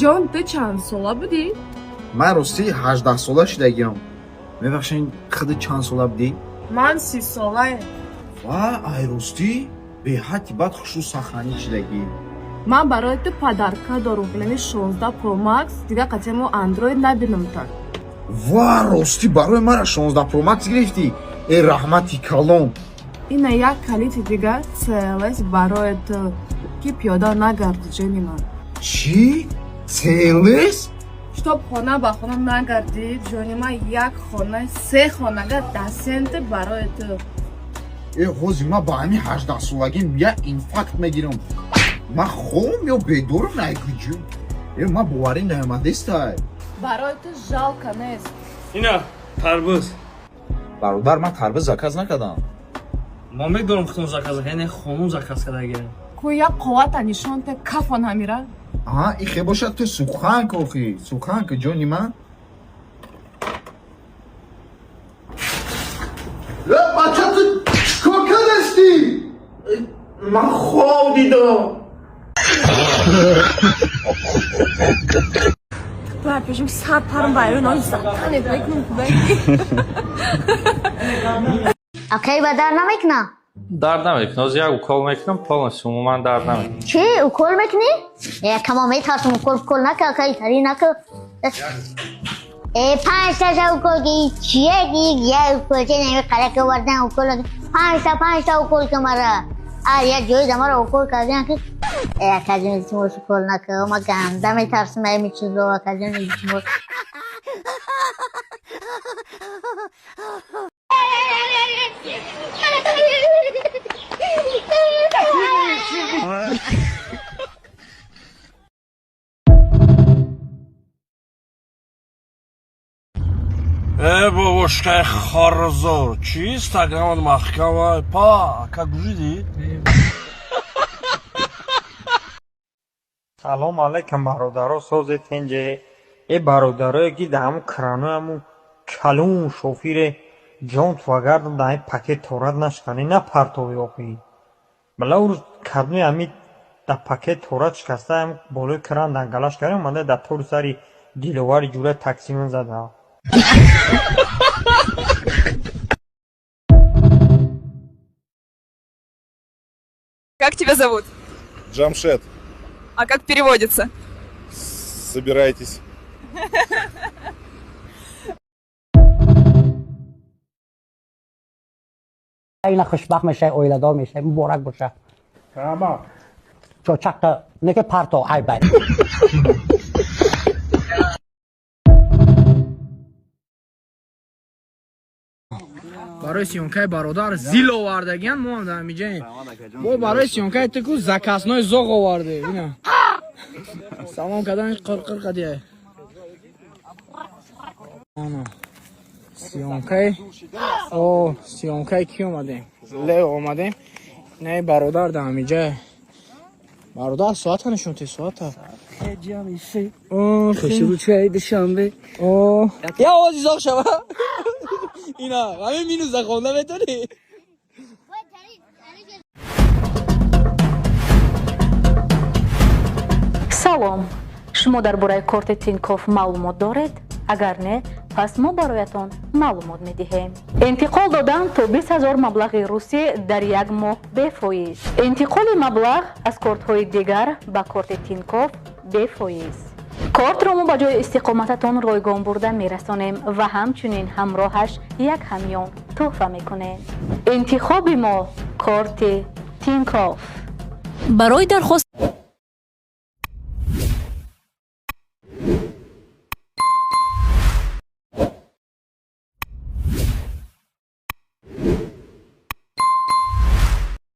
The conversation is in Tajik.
ҷон ту чанд сола будӣ? ман рости 18 сола шудагиам. мебахшед худи чанд сола будӣ? ман 30 солаем. ва ай ростӣ беҳад бад хушу сахранӣ шудагӣ. ман барои ту падарка дорумхонаи 16 Pro Max дига қатъиямо Android набинамтар. ва ростӣ барои мара 16 Pro Max гирифтӣ? раҳмати калон. ина як калити дига CLS барои ту ки пиёда нагарди ҷони ман. чӣ? CLS? китобхона ба хона нагарди ҷони ман. як хона 3 хонага 10 сент барои ту. ҳозир ман ба ҳамин 18 солагим як инфаркт мегирам. ман хом ё бедорам найгуҷу. ман боварӣ наомадестай. барои ту жалка нест. ина тарбуз. бародар ман тарбуз заказ накардам. ма медонам худам заказ яъне хонум заказ кардагиам. ку як қуввата нишон те кафо намира. ихе бошад ту суханка охи суханка ҷони ман. бача ту чикор кардасти? ман хоб дидам. Пешим сар парм байрон затанет мекунам кудаи. Окей, ба дар намекуна? Дард намекунам. Аз як укол мекунам, полностью умуман дард намекунам. Чӣ? Укол мекунӣ? Камо метарсам укол нака, окей, тари нака. 5 та укол ки чие ки я укол че неми қалак вардан укол 5 та укол ки мара я ҷои да мара укол кардем ки академи тимош укол нака ма ганда метарсам ами чизо академи тимош. бобошкаи хорзор чист агамат маҳкама па как гӯжидӣ? салом алайкум бародаро созе тенҷе бародарое ки да ҳамун кранояму калун шофире ҷон твагардам да ҳамин пакет торад нашкани на партови охӣ бала урӯз кадми ҳамин да пакет торад шикаста ҳамин болои кран дангалаш кардем омада да тори сари диловари ҷураи таксиман зада. Как тебя зовут? Джамшед. А как переводится? Собирайтесь. اینا خوشبخت میشه اویله‌دار میشه مبارک باشه تمام چاچک نگه پرتو ای بای برای سیونکای برادر زیل آوردگیان ما هم دمیجاییم با برای سیونکای تکو زکاسنای زوغ آورده اینا سلام کدنش قرقر قدیه سیونکای کی اومدیم لی اومدیم نه برادر دمیجای برادر ساعت نشون تی ساعت خوشی بود چه دوشنبه یا آوازی زاغ شما اینا همه مینو زخونده میتونی салом шумо дар бораи корти тинкофф маълумот доред агар не пас мо бароятон маълумот медиҳем интиқол додан то 20,000 маблағи русӣ дар як моҳ бефоиз интиқоли маблағ аз кортҳои дигар ба корти тинкофф бефоиз кортро мо ба ҷои истиқомататон ройгон бурда мерасонем ва ҳамчунин ҳамроҳаш як ҳамён тӯҳфа мекунем интихоби мо корти тинкофф барои дархост